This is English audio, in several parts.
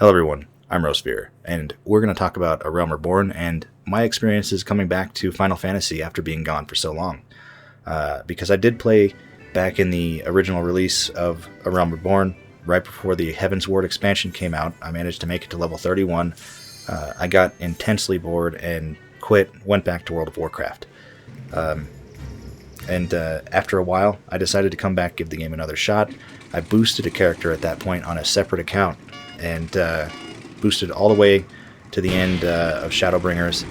Hello everyone, I'm Ffxiv, and we're going to talk about A Realm Reborn and my experiences coming back to Final Fantasy after being gone for so long. Because I did play back in the original release of A Realm Reborn, right before the Heaven's Ward expansion came out. I managed to make it to level 31. I got intensely bored and quit, went back to World of Warcraft. And after a while, I decided to come back, give the game another shot. I boosted a character at that point on a separate account, and boosted all the way to the end of Shadowbringers.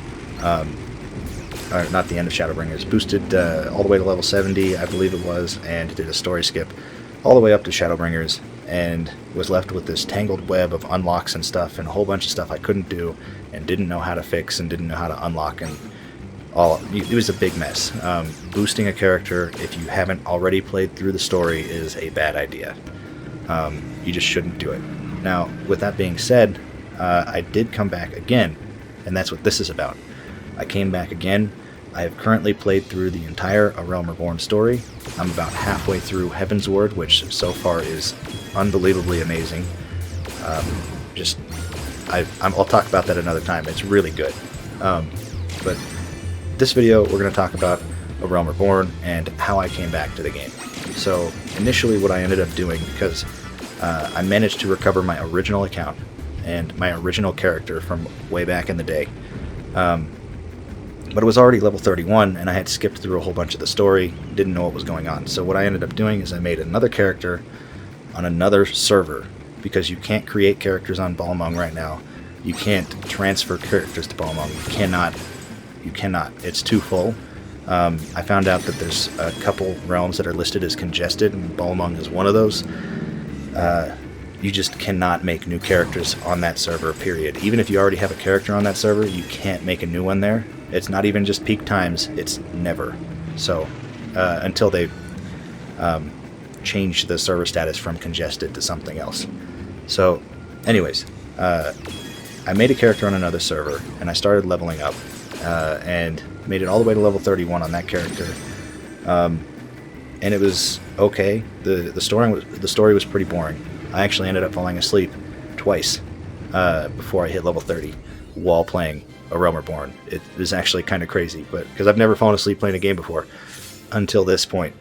Or not the end of Shadowbringers. Boosted all the way to level 70, I believe it was, and did a story skip all the way up to Shadowbringers, and was left with this tangled web of unlocks and stuff, and a whole bunch of stuff I couldn't do, and didn't know how to fix, and didn't know how to unlock, and it was a big mess. Boosting a character, if you haven't already played through the story, is a bad idea. You just shouldn't do it. Now, with that being said, I did come back again, and that's what this is about. I came back again. I have currently played through the entire A Realm Reborn story. I'm about halfway through Heaven's Ward, which so far is unbelievably amazing. I'll talk about that another time. It's really good. But this video, we're going to talk about A Realm Reborn and how I came back to the game. So initially what I ended up doing, because I managed to recover my original account and my original character from way back in the day. But it was already level 31, and I had skipped through a whole bunch of the story, didn't know what was going on. So what I ended up doing is I made another character on another server, because you can't create characters on Balmung right now. You can't transfer characters to Balmung. You cannot. It's too full. I found out that there's a couple realms that are listed as congested, and Balmung is one of those. You just cannot make new characters on that server, period. Even if you already have a character on that server, you can't make a new one there. It's not even just peak times, it's never. So, until they change the server status from congested to something else. So, anyways, I made a character on another server, and I started leveling up, and made it all the way to level 31 on that character. And it was okay. The story was pretty boring. I actually ended up falling asleep twice before I hit level 30 while playing A Realm Reborn. It was actually kind of crazy, but because I've never fallen asleep playing a game before until this point.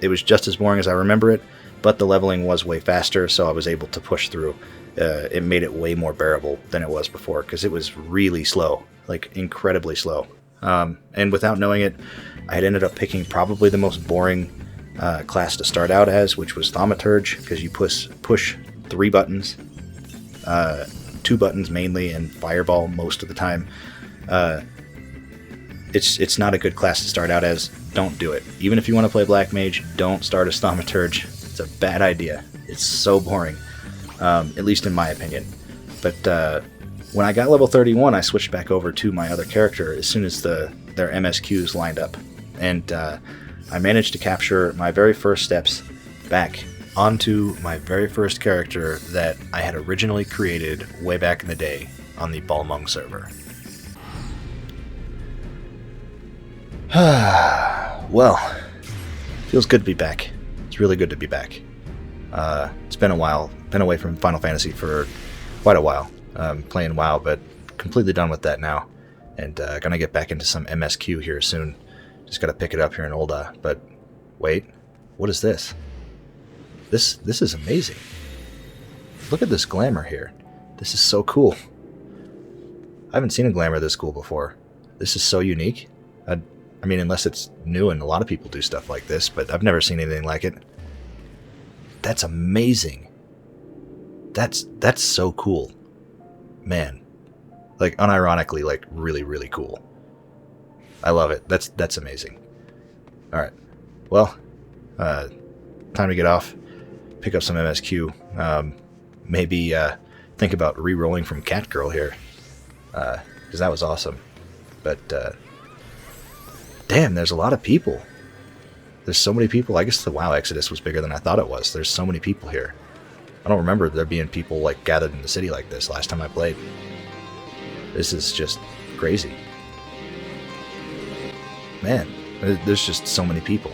It was just as boring as I remember it, but the leveling was way faster, so I was able to push through. It made it way more bearable than it was before, because it was really slow, like incredibly slow. And without knowing it, I had ended up picking probably the most boring class to start out as, which was Thaumaturge, because you push 3 buttons, 2 buttons mainly, and Fireball most of the time. It's not a good class to start out as. Don't do it. Even if you want to play Black Mage, don't start as Thaumaturge. It's a bad idea. It's so boring, at least in my opinion. But when I got level 31, I switched back over to my other character as soon as their MSQs lined up. And I managed to capture my very first steps back onto my very first character that I had originally created way back in the day on the Balmung server. Well, feels good to be back. It's really good to be back. It's been a while. Been away from Final Fantasy for quite a while. Playing WoW, but completely done with that now. And gonna get back into some MSQ here soon. Just gotta pick it up here in Ul'dah. But wait, what is this? This is amazing. Look at this glamour here. This is so cool. I haven't seen a glamour this cool before. This is so unique. I mean, unless it's new and a lot of people do stuff like this, but I've never seen anything like it. That's amazing. That's so cool. Man. Like, unironically, like, really, really cool. I love it. That's amazing. Alright. Well, time to get off. Pick up some MSQ. Maybe think about re-rolling from Catgirl here. Because that was awesome. But, damn, there's a lot of people. There's so many people. I guess the WoW Exodus was bigger than I thought it was. There's so many people here. I don't remember there being people, like, gathered in the city like this last time I played. This is just crazy. Man, there's just so many people.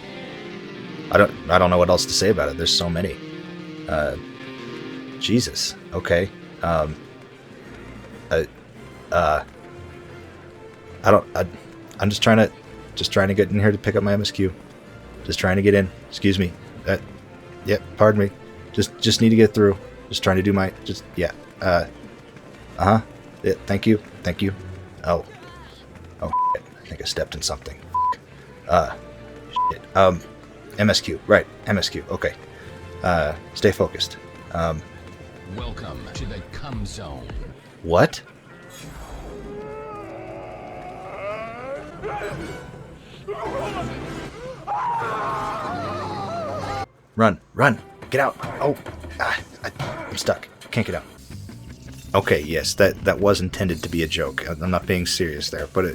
I don't know what else to say about it. There's so many. Jesus. Okay. Um, I don't. I'm just trying to get in here to pick up my MSQ. Just trying to get in. Excuse me. Yep. Pardon me. Just need to get through. Just trying to do my. Yeah. Yeah. Thank you. Oh. Shit. I think I stepped in something. Shit. MSQ. Right. MSQ. Okay. Stay focused. Welcome to the Come Zone. What? Run, get out. Oh, I'm stuck. Can't get out. Okay, yes, that was intended to be a joke. I'm not being serious there, but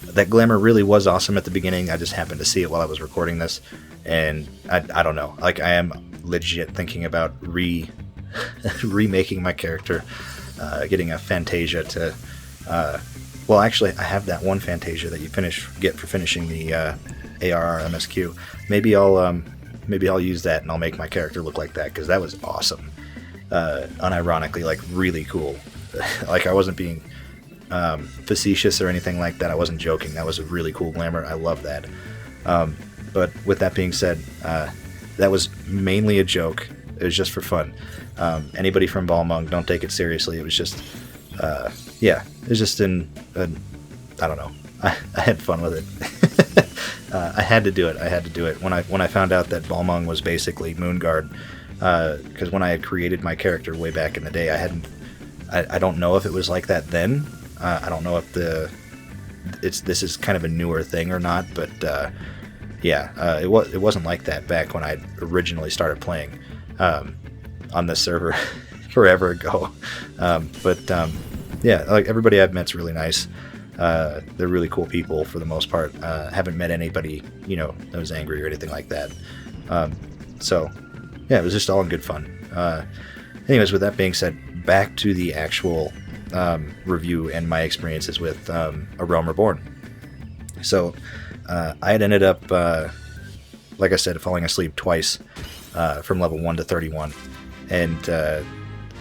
that glamour really was awesome at the beginning. I just happened to see it while I was recording this, and I don't know. Like, I am legit thinking about remaking my character, getting a Fantasia to... well, actually, I have that one Fantasia that you get for finishing the ARR MSQ. Maybe I'll use that and I'll make my character look like that, because that was awesome. Unironically, like, really cool. Like, I wasn't being facetious or anything like that. I wasn't joking. That was a really cool glamour. I love that. But with that being said, that was mainly a joke. It was just for fun. Anybody from Balmung, don't take it seriously. It was just, yeah, it was just I don't know. I had fun with it. I had to do it. When I found out that Balmung was basically Moonguard, because when I had created my character way back in the day, I don't know if it was like that then. I don't know if this is kind of a newer thing or not, but yeah, it wasn't like that back when I originally started playing on this server forever ago. Yeah, like, everybody I've met's really nice. They're really cool people for the most part. Haven't met anybody, that was angry or anything like that. So, yeah, it was just all in good fun. Anyways, with that being said, back to the actual review and my experiences with A Realm Reborn. So, I had ended up, like I said, falling asleep twice from level 1 to 31. And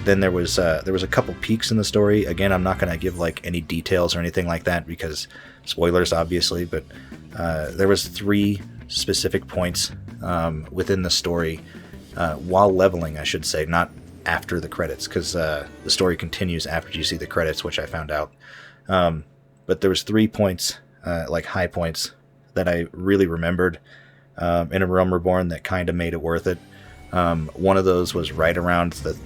then there was a couple peaks in the story. Again, I'm not going to give like any details or anything like that, because spoilers, obviously. But there was 3 specific points within the story while leveling, I should say, not after the credits, because the story continues after you see the credits, which I found out. But there was 3 points, like high points, that I really remembered in A Realm Reborn that kind of made it worth it. One of those was right around the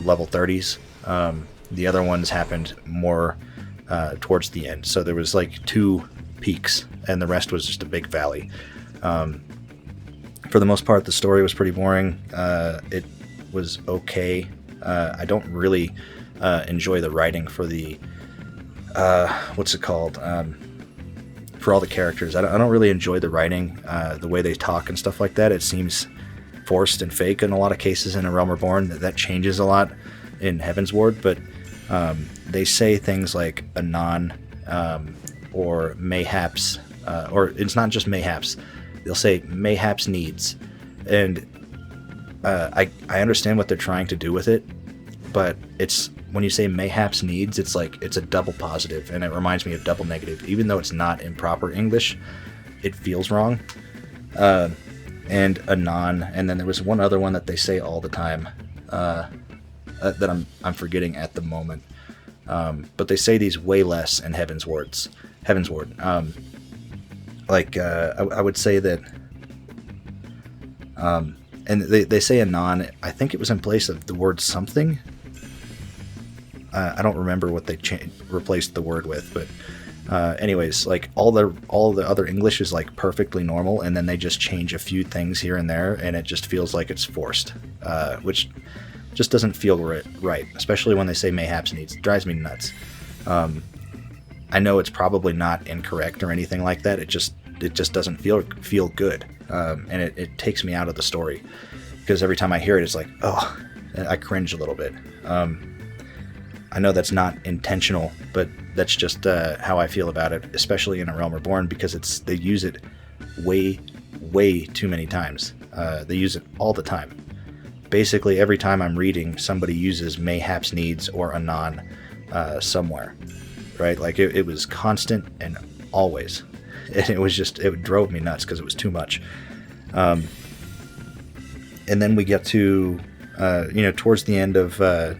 level 30s. The other ones happened more towards the end. So there was like 2 peaks, and the rest was just a big valley. For the most part, the story was pretty boring. It was okay. I don't really enjoy the writing for the... what's it called? For all the characters. I don't really enjoy the writing, the way they talk and stuff like that. It seems forced and fake in a lot of cases in A Realm Reborn. That changes a lot in Heavensward, but they say things like anon, or mayhaps, or it's not just mayhaps. They'll say mayhaps needs, and I understand what they're trying to do with it, but it's when you say mayhaps needs, it's like it's a double positive, and it reminds me of double negative. Even though it's not in proper English, it feels wrong. And anon, and then there was one other one that they say all the time that I'm forgetting at the moment. But they say these way less in Heavensward. I would say that, and they say anon. I think it was in place of the word something. I don't remember what they replaced the word with, but anyways, like all the other English is like perfectly normal, and then they just change a few things here and there, and it just feels like it's forced, which just doesn't feel right, especially when they say mayhaps needs. It drives me nuts. I know it's probably not incorrect or anything like that. It just doesn't feel good, and it takes me out of the story, because every time I hear it, it's like, oh, I cringe a little bit. I know that's not intentional, but that's just how I feel about it, especially in A Realm Reborn, because they use it way too many times. They use it all the time. basically every time I'm reading, somebody uses Mayhaps Needs or Anon somewhere, right? Like it was constant and always. And it drove me nuts because it was too much. And then we get to, towards the end of A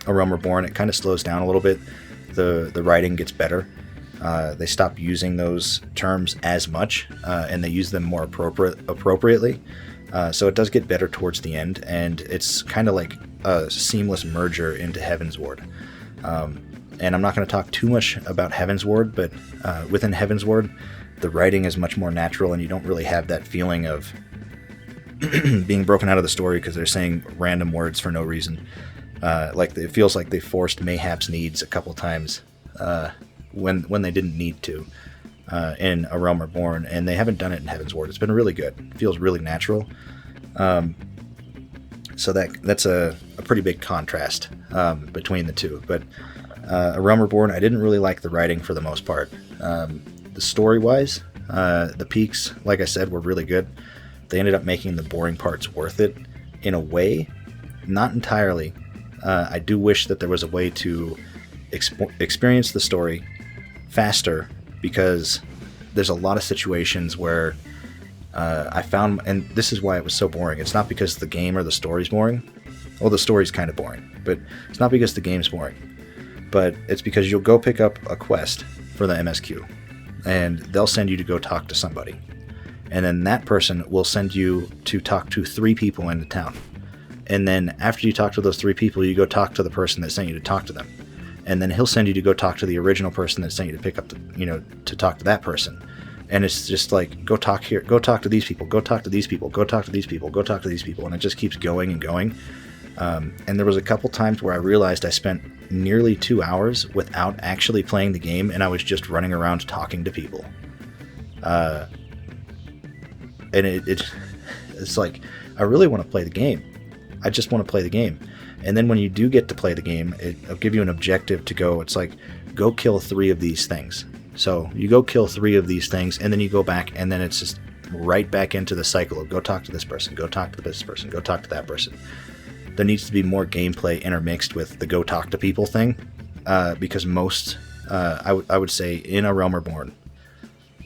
Realm Reborn, it kind of slows down a little bit. The writing gets better. They stop using those terms as much, and they use them more appropriately. So it does get better towards the end, and it's kind of like a seamless merger into Heavensward. And I'm not going to talk too much about Heavensward, but within Heavensward, the writing is much more natural, and you don't really have that feeling of being broken out of the story because they're saying random words for no reason. Like it feels like they forced Mayhaps Needs a couple times when they didn't need to in A Realm Reborn, and they haven't done it in Heavensward. It's been really good. It feels really natural. So that's a pretty big contrast between the two. But A Realm Reborn, I didn't really like the writing for the most part. The story-wise, the peaks, like I said, were really good. They ended up making the boring parts worth it in a way, not entirely. I do wish that there was a way to experience the story faster, because there's a lot of situations where I found, and this is why it was so boring. It's not because the game or the story's boring. Well, the story's kind of boring, but it's not because the game's boring. But it's because you'll go pick up a quest for the MSQ, and they'll send you to go talk to somebody. And then that person will send you to talk to 3 people in the town. And then after you talk to those 3 people, you go talk to the person that sent you to talk to them. And then he'll send you to go talk to the original person that sent you to pick up to talk to that person. And it's just like, go talk here, go talk to these people, go talk to these people, go talk to these people, go talk to these people. And it just keeps going and going. And there was a couple times where I realized I spent nearly 2 hours without actually playing the game, and I was just running around talking to people. And it's like, I really want to play the game. I just want to play the game. And then when you do get to play the game, it'll give you an objective to go. It's like, go kill 3 of these things. So you go kill 3 of these things, and then you go back, and then it's just right back into the cycle of go talk to this person, go talk to this person, go talk to that person. There needs to be more gameplay intermixed with the go talk to people thing, because most, I would say, in A Realm Reborn,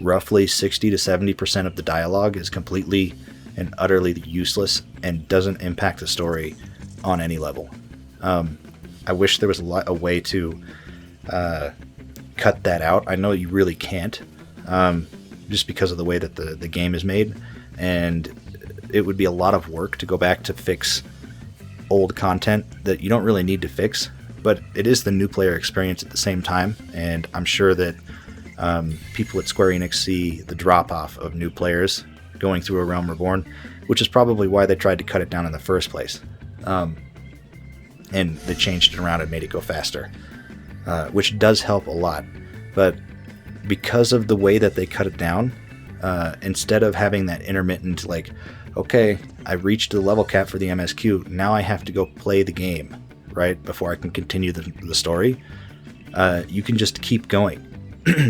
roughly 60 to 70% of the dialogue is completely and utterly useless and doesn't impact the story on any level. I wish there was a way to cut that out. I know you really can't, just because of the way that the game is made, and it would be a lot of work to go back to fix old content that you don't really need to fix, but it is the new player experience at the same time, and I'm sure that people at Square Enix see the drop-off of new players going through A Realm Reborn, which is probably why they tried to cut it down in the first place. And they changed it around and made it go faster, which does help a lot. But because of the way that they cut it down, instead of having that intermittent, like, okay, I reached the level cap for the MSQ, now I have to go play the game, right, before I can continue the story, you can just keep going.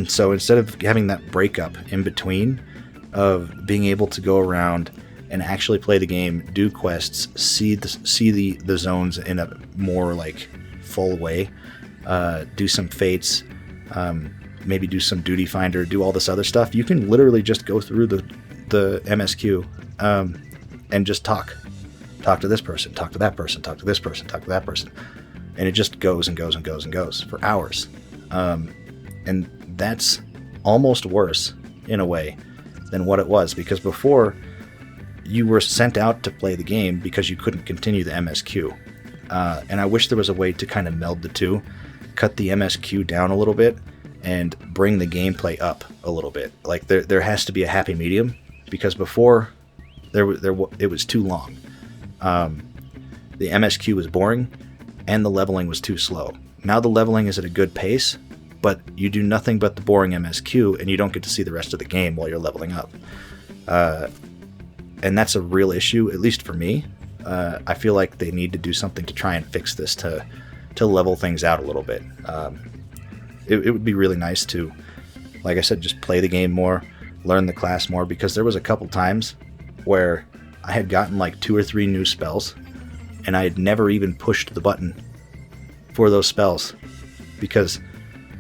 So instead of having that breakup in between of being able to go around and actually play the game, do quests, see the zones in a more like full way, do some fates, maybe do some duty finder, do all this other stuff, you can literally just go through the MSQ and just talk to this person, talk to that person, talk to this person, talk to that person, and it just goes and goes and goes and goes for hours. And that's almost worse in a way than what it was, because before you were sent out to play the game because you couldn't continue the MSQ. And I wish there was a way to kind of meld the two, cut the MSQ down a little bit and bring the gameplay up a little bit. Like there has to be a happy medium, because before it was too long. The MSQ was boring and the leveling was too slow. Now the leveling is at a good pace, but you do nothing but the boring MSQ and you don't get to see the rest of the game while you're leveling up. And that's a real issue, at least for me. I feel like they need to do something to try and fix this to level things out a little bit. It would be really nice to, like I said, just play the game more, learn the class more, because there was a couple times where I had gotten like 2 or 3 new spells and I had never even pushed the button for those spells because,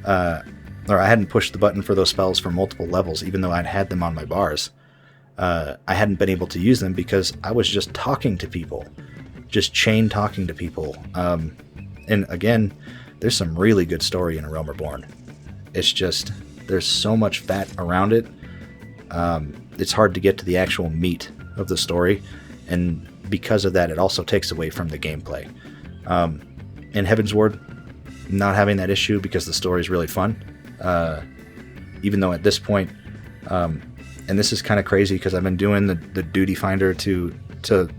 or I hadn't pushed the button for those spells for multiple levels, even though I'd had them on my bars. I hadn't been able to use them because I was just talking to people, just chain talking to people. And again, there's some really good story in A Realm Reborn. It's just, there's so much fat around it. It's hard to get to the actual meat of the story, and because of that, it also takes away from the gameplay. In Heavensward, not having that issue because the story is really fun. Even though at this point, and this is kind of crazy because I've been doing the duty finder to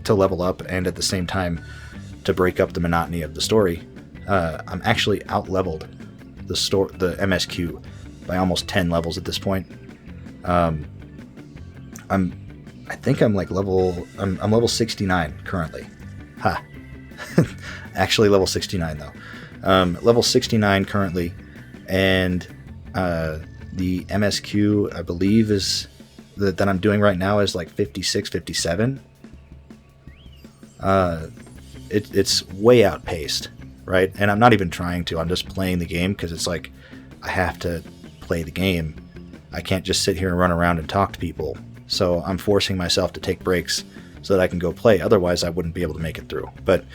level up, and at the same time to break up the monotony of the story. I'm actually out-leveled the MSQ by almost 10 levels at this point. I think I'm like I'm level 69 currently. Ha. Actually level 69 though. Level 69 currently, and the MSQ I believe is that I'm doing right now is like 56, 57. It's way outpaced, right? And I'm not even trying to. I'm just playing the game because it's like I have to play the game. I can't just sit here and run around and talk to people. So I'm forcing myself to take breaks so that I can go play. Otherwise, I wouldn't be able to make it through. But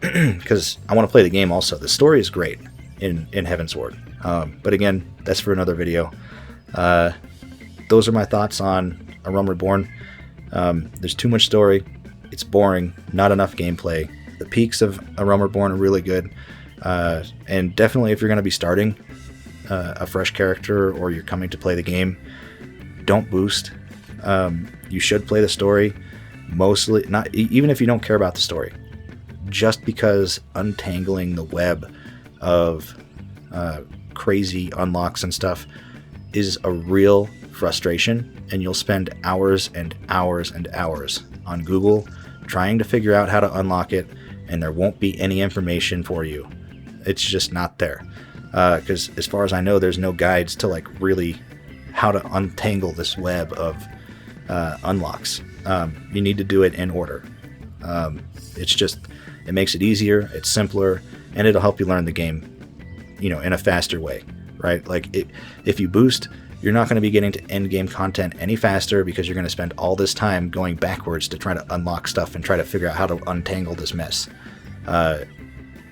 because I want to play the game also. The story is great in Heavensward. But again, that's for another video. Those are my thoughts on A Realm Reborn. There's too much story. It's boring. Not enough gameplay. The peaks of A Realm Reborn are really good. And definitely if you're going to be starting a fresh character or you're coming to play the game, don't boost. You should play the story. Mostly, not even if you don't care about the story. Just because untangling the web of crazy unlocks and stuff is a real frustration, and you'll spend hours and hours and hours on Google trying to figure out how to unlock it, and there won't be any information for you. It's just not there. Because as far as I know, there's no guides to like really how to untangle this web of unlocks. You need to do it in order. It makes it easier, it's simpler, and it'll help you learn the game, in a faster way, right? Like if you boost, you're not going to be getting to end game content any faster because you're going to spend all this time going backwards to try to unlock stuff and try to figure out how to untangle this mess.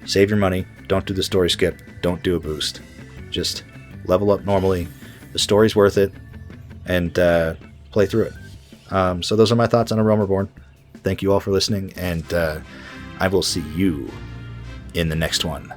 Save your money. Don't do the story skip. Don't do a boost. Just level up normally. The story's worth it, and play through it. So those are my thoughts on A Realm Reborn. Thank you all for listening, and I will see you in the next one.